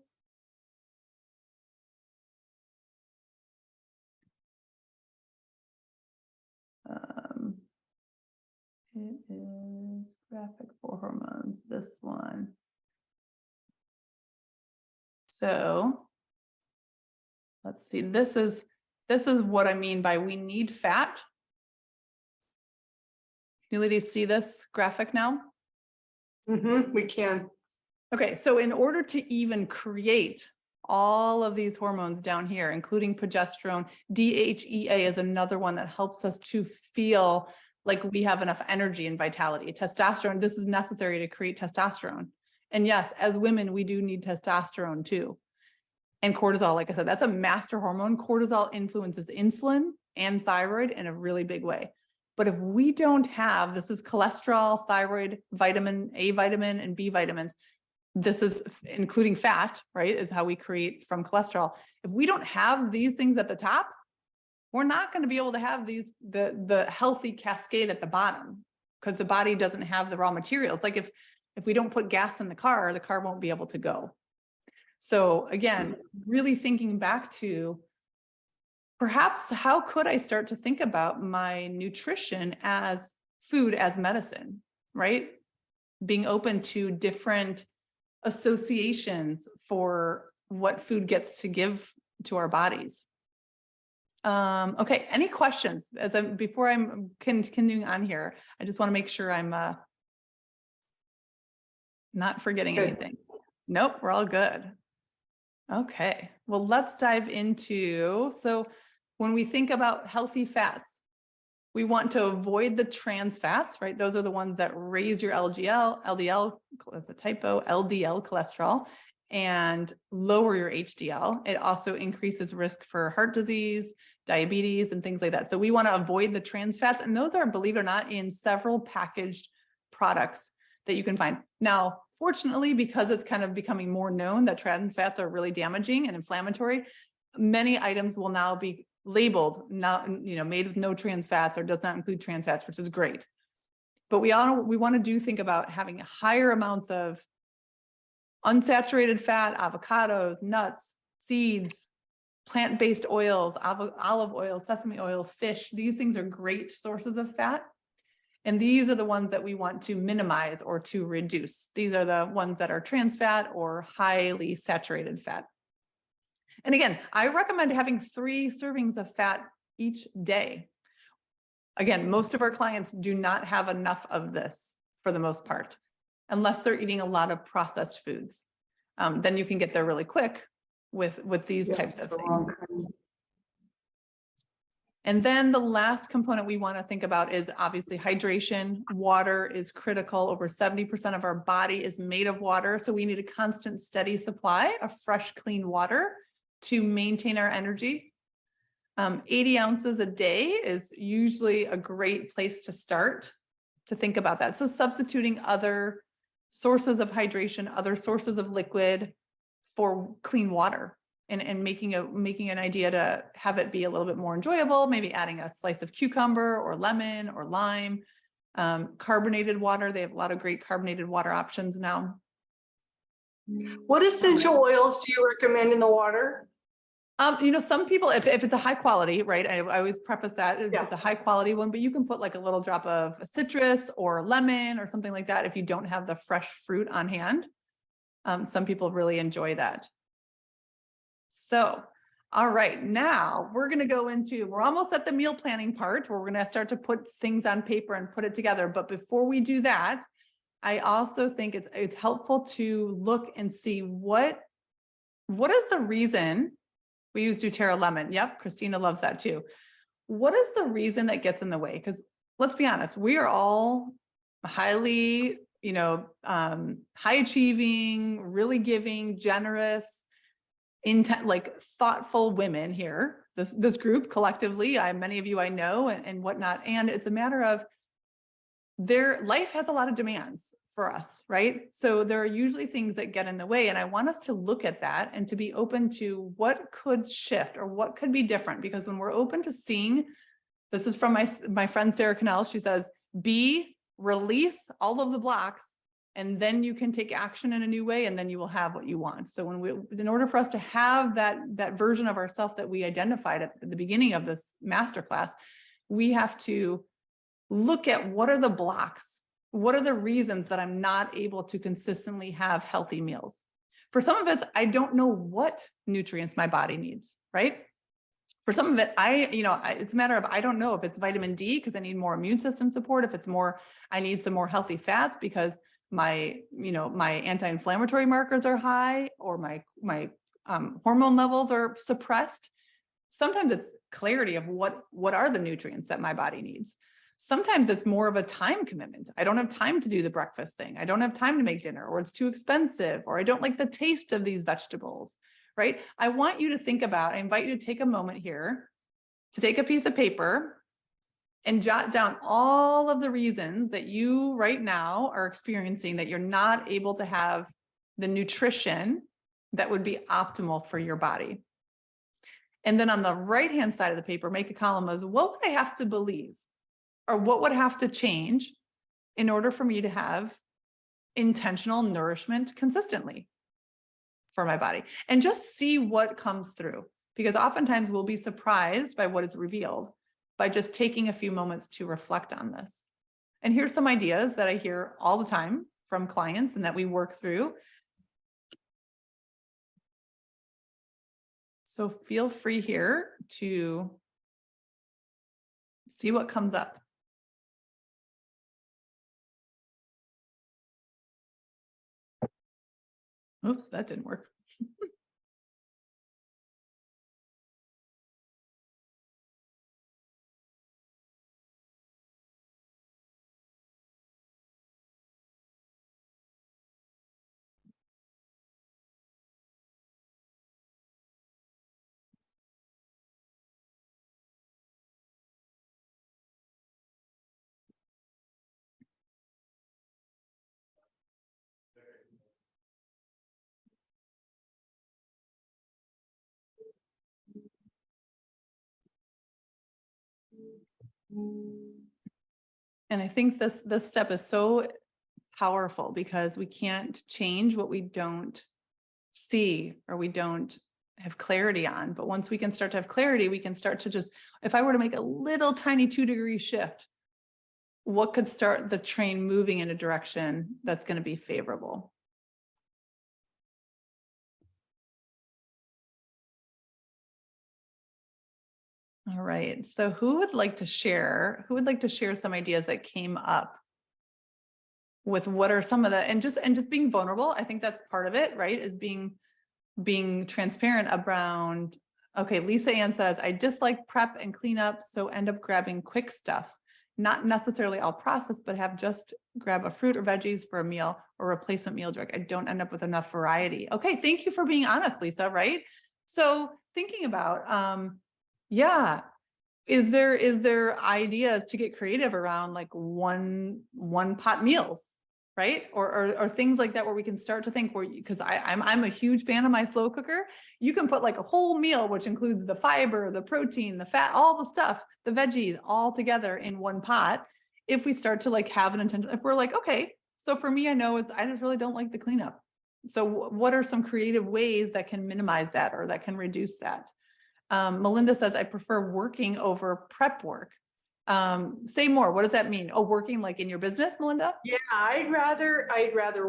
It is graphic for hormones, this one. So let's see, this is what I mean by we need fat. Can you ladies see this graphic now? We can. Okay, so in order to even create all of these hormones down here, including progesterone, DHEA is another one that helps us to feel like we have enough energy and vitality. Testosterone, this is necessary to create testosterone. And yes, as women, we do need testosterone too. And cortisol, like I said, that's a master hormone. Cortisol influences insulin and thyroid in a really big way. But if we don't have, this is cholesterol, thyroid, vitamin, A vitamin, and B vitamins, this is including fat, right, is how we create from cholesterol. If we don't have these things at the top, we're not going to be able to have the healthy cascade at the bottom, because the body doesn't have the raw materials. Like if we don't put gas in the car won't be able to go. So again, really thinking back to perhaps how could I start to think about my nutrition as food as medicine, right? Being open to different associations for what food gets to give to our bodies. Okay, any questions before I'm continuing on here? I just want to make sure I'm not forgetting anything. Nope, we're all good. Okay, well, let's dive into, so when we think about healthy fats, we want to avoid the trans fats, right? Those are the ones that raise your LDL, that's a typo, LDL cholesterol, and lower your HDL. It also increases risk for heart disease, diabetes, and things like that. So we want to avoid the trans fats, and those are, believe it or not, in several packaged products that you can find. Now, fortunately, because it's kind of becoming more known that trans fats are really damaging and inflammatory, many items will now be labeled, not, made with no trans fats or does not include trans fats, which is great. But we want to think about having higher amounts of unsaturated fat, avocados, nuts, seeds, plant-based oils, olive oil, sesame oil, fish. These things are great sources of fat. And these are the ones that we want to minimize or to reduce. These are the ones that are trans fat or highly saturated fat. And again, I recommend having 3 servings of fat each day. Again, most of our clients do not have enough of this for the most part, unless they're eating a lot of processed foods. Then you can get there really quick with these types of things. And then the last component we want to think about is obviously hydration. Water is critical. Over 70% of our body is made of water. So we need a constant, steady supply of fresh, clean water to maintain our energy. 80 ounces a day is usually a great place to start to think about that. So substituting other sources of hydration, other sources of liquid for clean water. And making an idea to have it be a little bit more enjoyable, maybe adding a slice of cucumber or lemon or lime, carbonated water. They have a lot of great carbonated water options now. What essential oils do you recommend in the water? Some people, if it's a high quality, right? I always preface that if it's a high quality one, but you can put like a little drop of citrus or lemon or something like that if you don't have the fresh fruit on hand. Some people really enjoy that. So, all right, now we're going to go into, we're almost at the meal planning part where we're going to start to put things on paper and put it together. But before we do that, I also think it's helpful to look and see what is the reason we use doTERRA lemon. Yep, Christina loves that too. What is the reason that gets in the way? Because let's be honest, we are all highly, high achieving, really giving, generous, like thoughtful women here, this group collectively, many of you I know and whatnot. And it's a matter of their life has a lot of demands for us, right? So there are usually things that get in the way. And I want us to look at that and to be open to what could shift or what could be different. Because when we're open to seeing, this is from my friend Sarah Cannell, she says, release all of the blocks, and then you can take action in a new way, and then you will have what you want. So in order for us to have that version of ourselves that we identified at the beginning of this masterclass, we have to look at what are the blocks, what are the reasons that I'm not able to consistently have healthy meals. For some of it, I don't know what nutrients my body needs, right? For some of it, it's a matter of, I don't know if it's vitamin D because I need more immune system support. If it's more, I need some more healthy fats because my anti-inflammatory markers are high, or my hormone levels are suppressed. Sometimes it's clarity of what are the nutrients that my body needs. Sometimes it's more of a time commitment. I don't have time to do the breakfast thing. I don't have time to make dinner, or it's too expensive, or I don't like the taste of these vegetables, right? I want you to think about, I invite you to take a moment here to take a piece of paper and jot down all of the reasons that you right now are experiencing that you're not able to have the nutrition that would be optimal for your body. And then on the right-hand side of the paper, make a column of what would I have to believe, or what would have to change in order for me to have intentional nourishment consistently for my body, and just see what comes through, because oftentimes we'll be surprised by what is revealed by just taking a few moments to reflect on this. And here's some ideas that I hear all the time from clients and that we work through. So feel free here to see what comes up. Oops, that didn't work. And I think this step is so powerful because we can't change what we don't see or we don't have clarity on. But once we can start to have clarity, we can start to just, if I were to make a little tiny 2-degree shift, what could start the train moving in a direction that's going to be favorable? All right. So who would like to share some ideas that came up with what are some of the, and just being vulnerable. I think that's part of it, right? Is being transparent around, okay, Lisa Ann says, I dislike prep and cleanup, so end up grabbing quick stuff, not necessarily all processed, but have just grab a fruit or veggies for a meal or replacement meal drug. I don't end up with enough variety. Okay. Thank you for being honest, Lisa. Right. So thinking about, yeah. Is there ideas to get creative around like one pot meals, right? Or things like that where we can start to think, where, because I'm a huge fan of my slow cooker. You can put like a whole meal, which includes the fiber, the protein, the fat, all the stuff, the veggies all together in one pot. If we start to like have an intention, if we're like, okay, so for me, I know I just really don't like the cleanup. So what are some creative ways that can minimize that or that can reduce that? Melinda says, I prefer working over prep work. Say more. What does that mean? Oh, working like in your business, Melinda? Yeah, I'd rather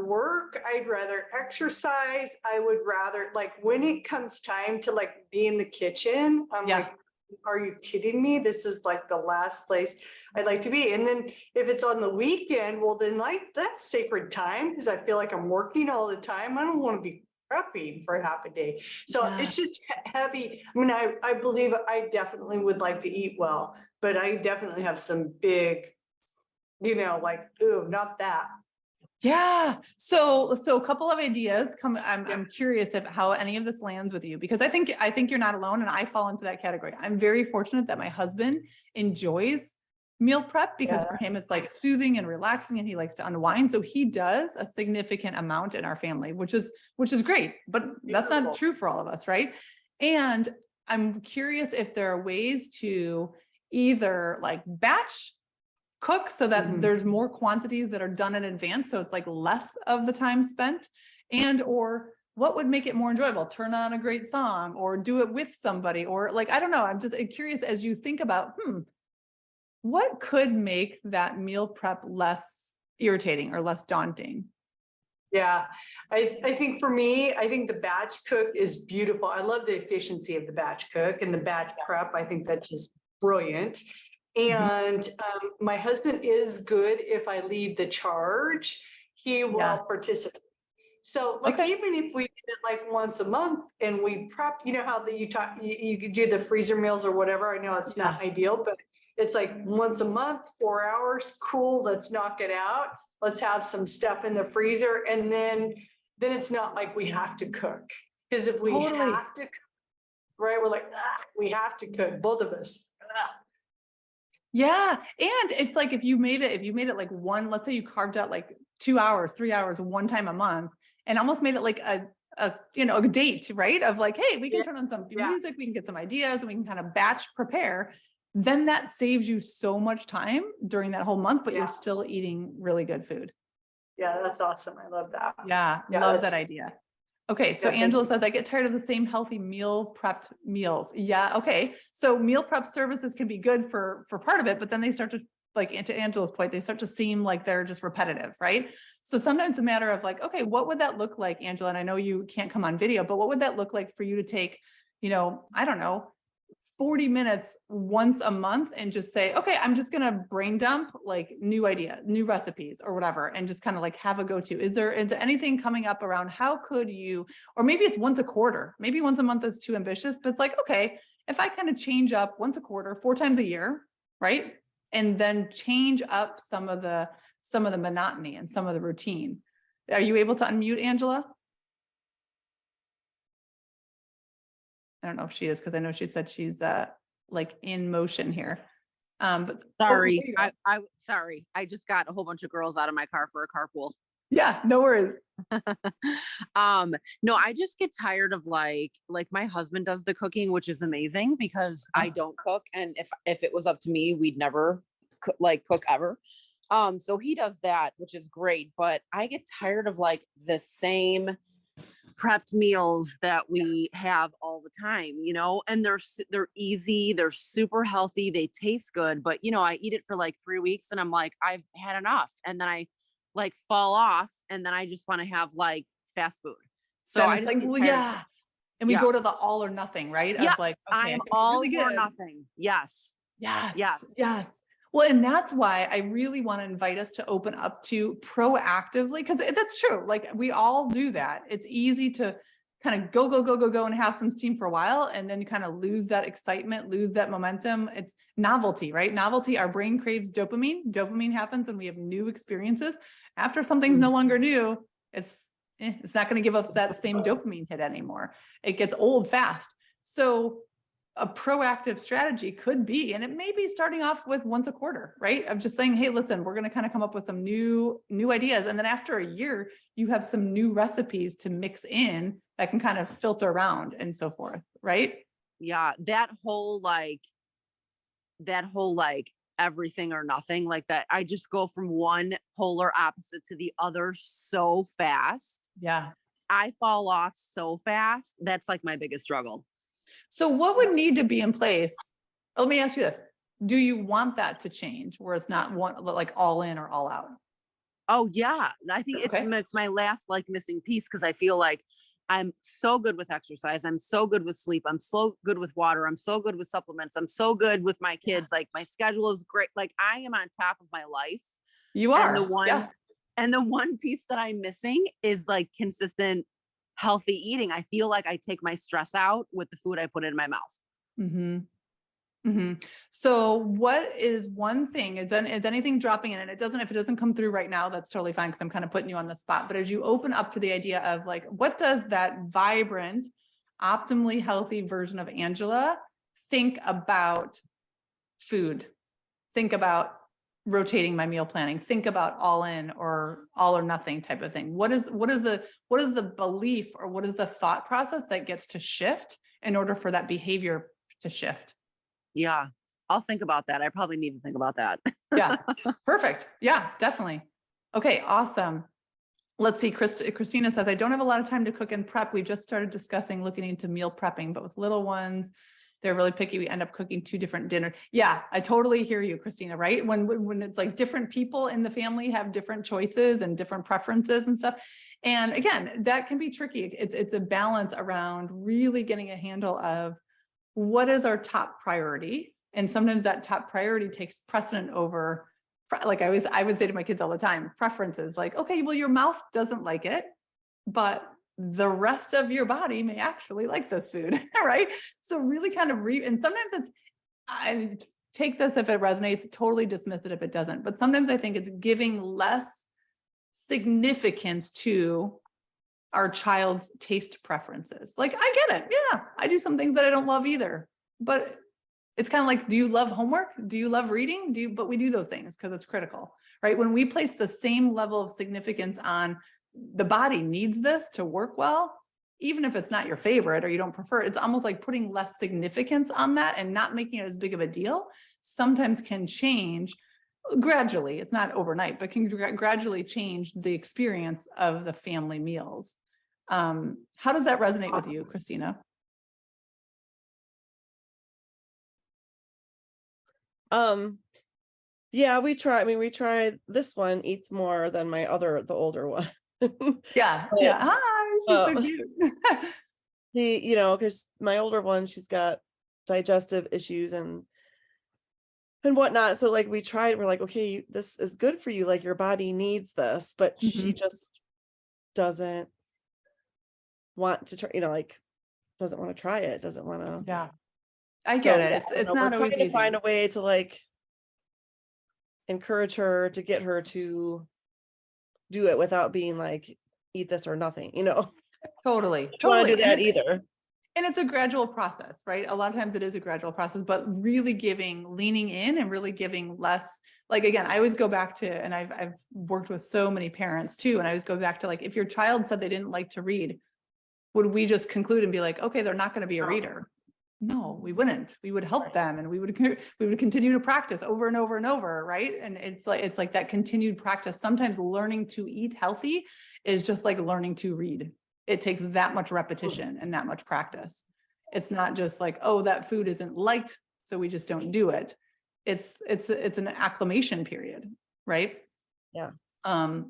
work. I'd rather exercise. I would rather, like, when it comes time to like be in the kitchen, I'm like, are you kidding me? This is like the last place I'd like to be. And then if it's on the weekend, well, then like that's sacred time because I feel like I'm working all the time. I don't want to be prepping for half a day. So it's just heavy. I mean, I believe I definitely would like to eat well, but I definitely have some big, like, ooh, not that. Yeah. So a couple of ideas come. I'm curious if how any of this lands with you, because I think you're not alone, and I fall into that category. I'm very fortunate that my husband enjoys meal prep because for him it's like soothing and relaxing, and he likes to unwind. So he does a significant amount in our family, which is great, but that's not true for all of us, right? And I'm curious if there are ways to either like batch cook so that there's more quantities that are done in advance, so it's like less of the time spent, and or what would make it more enjoyable? Turn on a great song or do it with somebody, or like, I don't know. I'm just curious as you think about, what could make that meal prep less irritating or less daunting? Yeah, I think for me, I think the batch cook is beautiful. I love the efficiency of the batch cook and the batch prep. I think that's just brilliant. And my husband is good if I lead the charge, he will participate. So like, even if we did it like once a month and we prep, how you could do the freezer meals or whatever. I know it's not ideal, but it's like once a month, 4 hours, cool, let's knock it out. Let's have some stuff in the freezer. And then it's not like we have to cook. Because if we have to cook, right, we're like, we have to cook, both of us. Yeah. And it's like, if you made it like one, let's say you carved out like 2 hours, 3 hours, one time a month, and almost made it like a date, right? Of like, hey, we can Yeah. turn on some Yeah. music, we can get some ideas, and we can kind of batch prepare. Then that saves you so much time during that whole month, but Yeah. you're still eating really good food. Yeah, that's awesome. I love that. Yeah, Yeah, love that that's- idea. Okay, so Yeah, thank Angela you. says, I get tired of the same healthy meal prepped meals. Yeah, okay. So meal prep services can be good for part of it, but then they start to, like, to Angela's point, they start to seem like they're just repetitive, right? So sometimes it's a matter of like, okay, what would that look like, Angela? And I know you can't come on video, but what would that look like for you to take, I don't know, 40 minutes once a month and just say, okay, I'm just going to brain dump like new idea, new recipes or whatever, and just kind of like have a go-to. Is there anything coming up around how could you, or maybe it's once a quarter, maybe once a month is too ambitious, but it's like, okay, if I kind of change up once a quarter, 4 times a year, right? And then change up some of the monotony and some of the routine. Are you able to unmute, Angela? I don't know if she is, because I know she said she's like in motion here. But Sorry, there you go. sorry. I just got a whole bunch of girls out of my car for a carpool. Yeah, no worries. No, I just get tired of like my husband does the cooking, which is amazing because I don't cook, and if it was up to me, we'd never cook ever. So he does that, which is great, but I get tired of like the same prepped meals that we have all the time, and they're easy, they're super healthy, they taste good, but I eat it for like 3 weeks and I'm like, I've had enough. And then I like fall off and then I just want to have like fast food. So Then I it's just like, get well, tired of yeah. And we Yeah. go to the all or nothing, right? Yeah, Of like, okay, I'm it could be all really or good. nothing. Yes. Yes. Yes. Yes. Well, and that's why I really want to invite us to open up to proactively, because that's true. Like we all do that. It's easy to kind of go and have some steam for a while. And then you kind of lose that excitement, lose that momentum. It's novelty, right? Novelty, our brain craves dopamine. Dopamine happens when we have new experiences. After something's no longer new, it's not going to give us that same dopamine hit anymore. It gets old fast. So a proactive strategy could be, and it may be starting off with once a quarter, right? Of just saying, hey, listen, we're going to kind of come up with some new ideas. And then after a year, you have some new recipes to mix in that can kind of filter around and so forth, right? Yeah. That whole everything or nothing like that. I just go from one polar opposite to the other so fast. Yeah. I fall off so fast. That's like my biggest struggle. So what would need to be in place? Let me ask you this. Do you want that to change where it's not one like all in or all out? Oh yeah. I think Okay. it's my last like missing piece because I feel like I'm so good with exercise. I'm so good with sleep. I'm so good with water. I'm so good with supplements. I'm so good with my kids. Like my schedule is great. Like I am on top of my life. You are. And the one piece that I'm missing is like consistent healthy eating. I feel like I take my stress out with the food I put in my mouth. Mm-hmm. Mm-hmm. So what is one thing, is anything dropping in? And if it doesn't come through right now, that's totally fine, because I'm kind of putting you on the spot. But as you open up to the idea of like, what does that vibrant, optimally healthy version of Angela think about food? Think about rotating my meal planning, think about all in or all or nothing type of thing. What is the belief, or what is the thought process that gets to shift in order for that behavior to shift? Yeah. I'll think about that. I probably need to think about that. Yeah. Perfect. Yeah, definitely. Okay. Awesome. Let's see. Christina says, I don't have a lot of time to cook and prep. We just started discussing looking into meal prepping, but with little ones, they're really picky. We end up cooking 2 different dinners. Yeah, I totally hear you, Christina, right? When it's like different people in the family have different choices and different preferences and stuff. And again, that can be tricky. It's a balance around really getting a handle of what is our top priority. And sometimes that top priority takes precedent over, like I would say to my kids all the time, preferences. Like, okay, well, your mouth doesn't like it, but the rest of your body may actually like this food, right? So really kind of and sometimes I take this if it resonates, totally dismiss it if it doesn't. But sometimes I think it's giving less significance to our child's taste preferences. Like, I get it. Yeah, I do some things that I don't love either. But it's kind of like, do you love homework? Do you love reading? But we do those things because it's critical, right? When we place the same level of significance on the body needs this to work well, even if it's not your favorite or you don't prefer it. It's almost like putting less significance on that and not making it as big of a deal sometimes can change gradually. It's not overnight, but can gradually change the experience of the family meals. How does that resonate with you, Christina? Yeah, we try, this one eats more than the older one. Yeah. But, Yeah. Hi, she's so cute. because my older one, she's got digestive issues and whatnot. So like we're like, okay, this is good for you. Like your body needs this, but she just doesn't want to try, like doesn't want to try it, doesn't want to. Yeah. I get it. It's not we're always trying to easy. find a way to like encourage her to get her to do it without being like, eat this or nothing, Totally. don't want to Totally. do that either. And it's a gradual process, right? A lot of times it is a gradual process, but really leaning in and really giving less, like, again, I always go back to, and I've worked with so many parents too. And I always go back to like, if your child said they didn't like to read, would we just conclude and be like, okay, they're not going to be a reader? No, we wouldn't. We would help them and we would continue to practice over and over and over, right? And it's like that continued practice. Sometimes learning to eat healthy is just like learning to read. It takes that much repetition and that much practice. It's not just like, oh, that food isn't liked, so we just don't do it. It's an acclimation period, right? Yeah.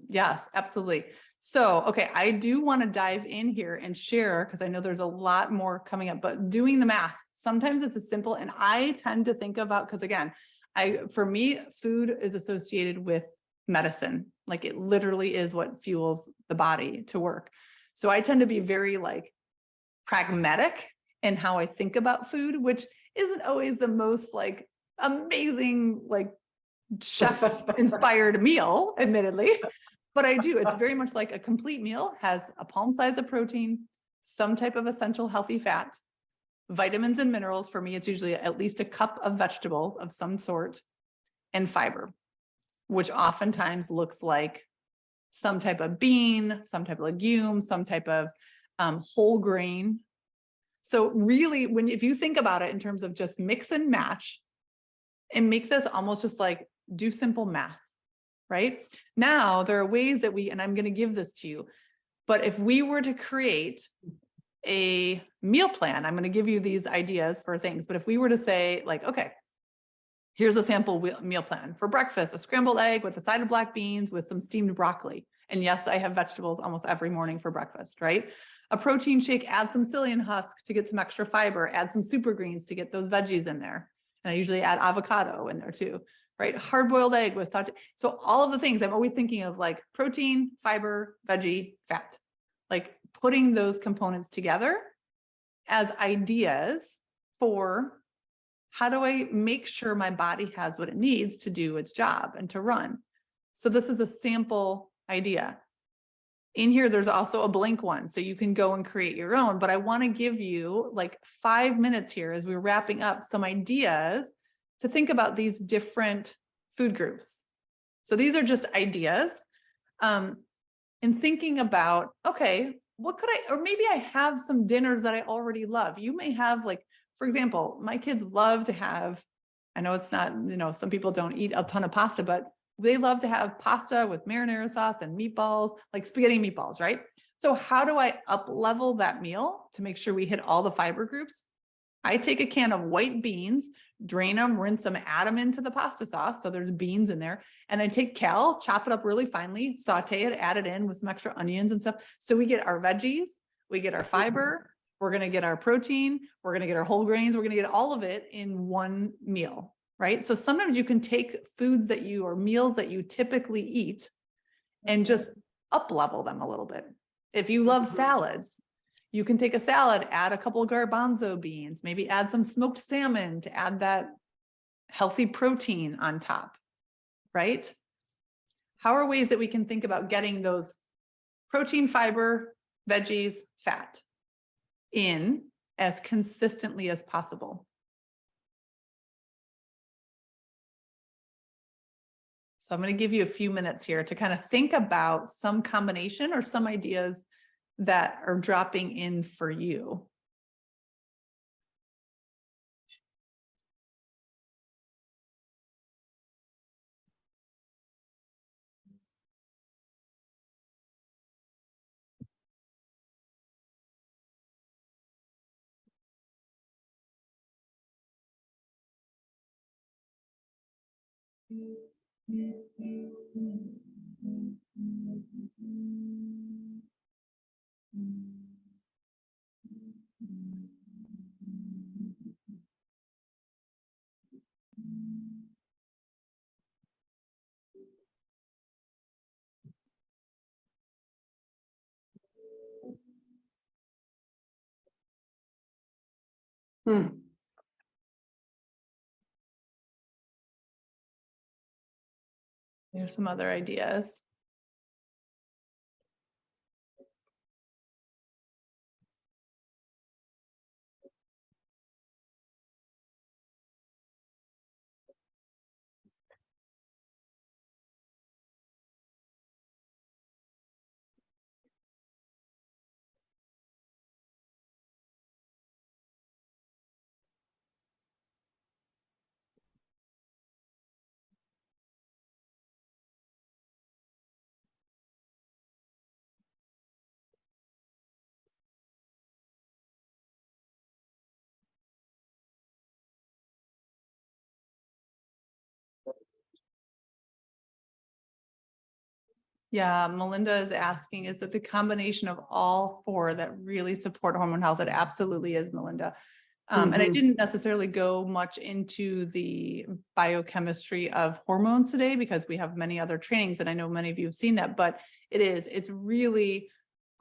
Yes, absolutely. So, okay, I do want to dive in here and share, because I know there's a lot more coming up, but doing the math, sometimes it's as simple, and I tend to think about, because again, for me, food is associated with medicine. Like it literally is what fuels the body to work. So I tend to be very like pragmatic in how I think about food, which isn't always the most like amazing, like chef inspired meal, admittedly, but I do. It's very much like a complete meal, has a palm size of protein, some type of essential healthy fat, vitamins and minerals. For me, it's usually at least a cup of vegetables of some sort, and fiber, which oftentimes looks like some type of bean, some type of legume, some type of whole grain. So really, if you think about it in terms of just mix and match and make this almost just like do simple math, right? Now, there are ways that and I'm going to give this to you, but if we were to create a meal plan, I'm going to give you these ideas for things, but if we were to say like, okay, here's a sample meal plan for breakfast: a scrambled egg with a side of black beans with some steamed broccoli. And yes, I have vegetables almost every morning for breakfast, right? A protein shake, add some psyllium husk to get some extra fiber, add some super greens to get those veggies in there. And I usually add avocado in there too, right? Hard-boiled egg with saute. So all of the things, I'm always thinking of like protein, fiber, veggie, fat, like putting those components together as ideas for how do I make sure my body has what it needs to do its job and to run? So this is a sample idea. In here, there's also a blank one, so you can go and create your own, but I want to give you like 5 minutes here as we're wrapping up some ideas to think about these different food groups. So these are just ideas. In thinking about, okay, what could or maybe I have some dinners that I already love. You may have like, for example, my kids love to have, I know it's not, some people don't eat a ton of pasta, but they love to have pasta with marinara sauce and meatballs, like spaghetti meatballs, right? So how do I up level that meal to make sure we hit all the fiber groups? I take a can of white beans, drain them, rinse them, add them into the pasta sauce. So there's beans in there. And I take kale, chop it up really finely, saute it, add it in with some extra onions and stuff. So we get our veggies, we get our fiber, we're going to get our protein, we're going to get our whole grains, we're going to get all of it in one meal, right? So sometimes you can take foods or meals that you typically eat and just up level them a little bit. If you love salads, you can take a salad, add a couple of garbanzo beans, maybe add some smoked salmon to add that healthy protein on top, right? How are ways that we can think about getting those protein, fiber, veggies, fat in as consistently as possible? So I'm going to give you a few minutes here to kind of think about some combination or some ideas that are dropping in for you. Hmm. There's some other ideas. Yeah, Melinda is asking, is it the combination of all four that really support hormone health? It absolutely is, Melinda. And I Mhm. didn't necessarily go much into the biochemistry of hormones today because we have many other trainings, and I know many of you have seen that, but it's really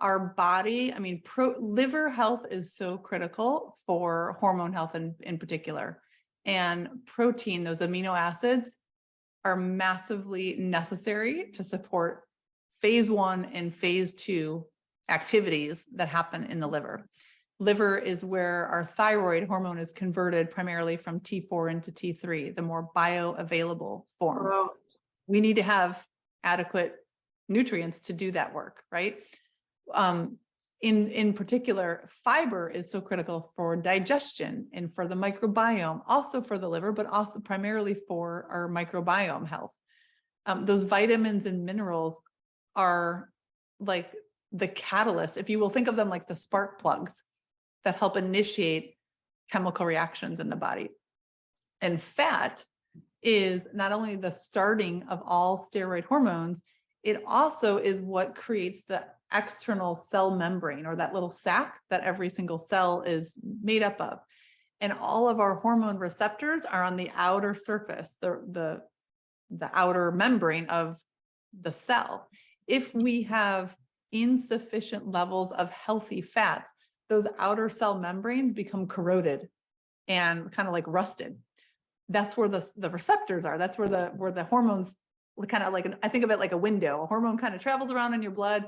our body. I mean, liver health is so critical for hormone health in particular. And protein, those amino acids, are massively necessary to support phase 1 and phase 2 activities that happen in the liver. Liver is where our thyroid hormone is converted primarily from T4 into T3, the more bioavailable form. Wow. We need to have adequate nutrients to do that work, right? In particular, fiber is so critical for digestion and for the microbiome, also for the liver, but also primarily for our microbiome health. Those vitamins and minerals are like the catalyst, if you will think of them like the spark plugs that help initiate chemical reactions in the body. And fat is not only the starting of all steroid hormones, it also is what creates the external cell membrane, or that little sac that every single cell is made up of. And all of our hormone receptors are on the outer surface, the outer membrane of the cell. If we have insufficient levels of healthy fats, those outer cell membranes become corroded and kind of like rusted. That's where the receptors are. That's where the hormones kind of like, I think of it like a window. A hormone kind of travels around in your blood,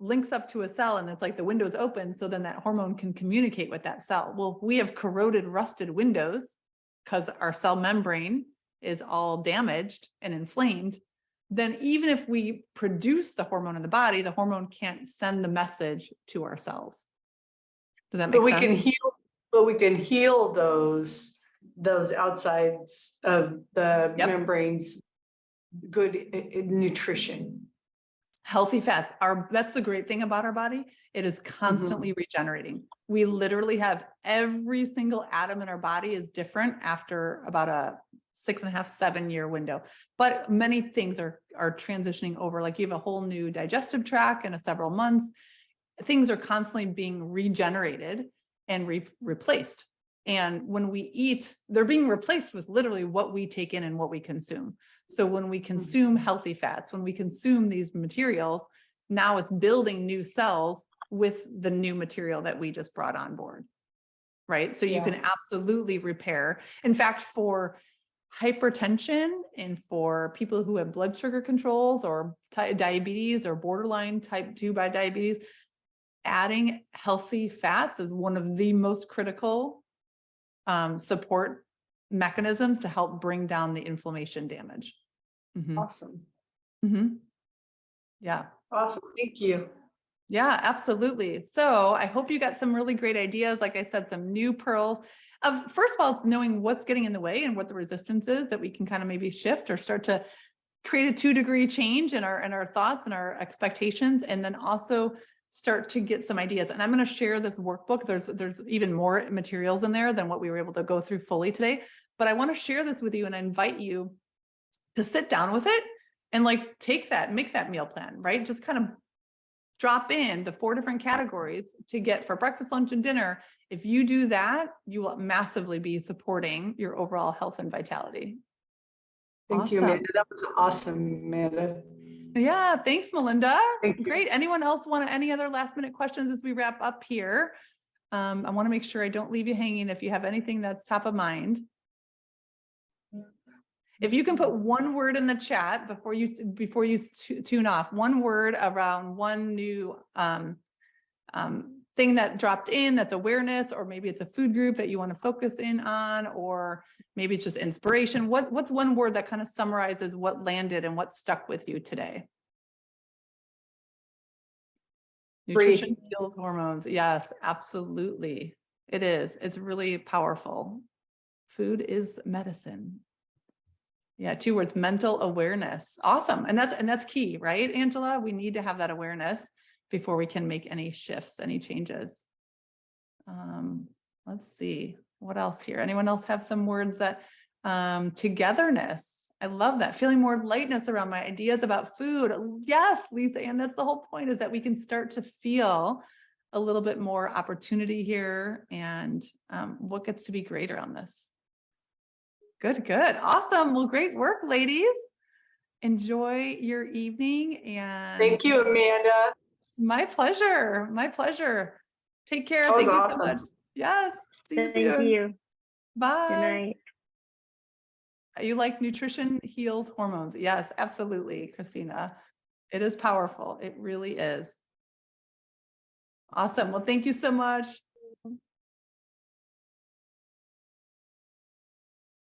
links up to a cell, and it's like the window's open. So then that hormone can communicate with that cell. Well, we have corroded, rusted windows because our cell membrane is all damaged and inflamed. Then even if we produce the hormone in the body, the hormone can't send the message to our cells. Does that make But we sense? can heal, but we can heal those outsides of the Yep. membranes, good nutrition. Healthy fats are, that's the great thing about our body. It is constantly regenerating. We literally have every single atom in our body is different after about a 6.5, 7-year window. But many things are transitioning over. Like you have a whole new digestive tract in several months. Things are constantly being regenerated and replaced. And when we eat, they're being replaced with literally what we take in and what we consume. So when we consume healthy fats, when we consume these materials, now it's building new cells with the new material that we just brought on board, right? So you can absolutely repair. In fact, for hypertension and for people who have blood sugar controls or diabetes or borderline type 2 diabetes, adding healthy fats is one of the most critical support mechanisms to help bring down the inflammation damage. Mhm. Awesome. Mhm. Yeah. Awesome. Thank you. Yeah, absolutely. So I hope you got some really great ideas. Like I said, some new pearls of, first of all, it's knowing what's getting in the way and what the resistance is that we can kind of maybe shift or start to create a 2-degree change in our thoughts and our expectations. And then also start to get some ideas. And I'm going to share this workbook. There's even more materials in there than what we were able to go through fully today. But I want to share this with you and I invite you to sit down with it and like take that, make that meal plan, right? Just kind of drop in the 4 different categories to get for breakfast, lunch, and dinner. If you do that, you will massively be supporting your overall health and vitality. Thank you, Awesome. Amanda. That was awesome, Amanda. Yeah, thanks, Melinda. Thank you. Great. Anyone else want any other last minute questions as we wrap up here? I want to make sure I don't leave you hanging if you have anything that's top of mind. If you can put one word in the chat before you tune off, one word around one new thing that dropped in, that's awareness, or maybe it's a food group that you want to focus in on, or maybe it's just inspiration. What's one word that kind of summarizes what landed and what stuck with you today? Nutrition heals hormones. Yes, absolutely. It is. It's really powerful. Food is medicine. Yeah, 2 words, mental awareness. Awesome. And that's key, right, Angela? We need to have that awareness before we can make any shifts, any changes. Let's see what else here. Anyone else have some words that togetherness? I love that. Feeling more lightness around my ideas about food. Yes, Lisa, and that's the whole point, is that we can start to feel a little bit more opportunity here and what gets to be great around this. Good, good. Awesome. Well, great work, ladies. Enjoy your evening. And Thank you, Amanda. my pleasure. My pleasure. Take care. That was Thank you so awesome. much. Yes. See you Thank soon. you. Bye. Good night. You like nutrition heals hormones? Yes, absolutely, Christina. It is powerful. It really is. Awesome. Well, thank you so much.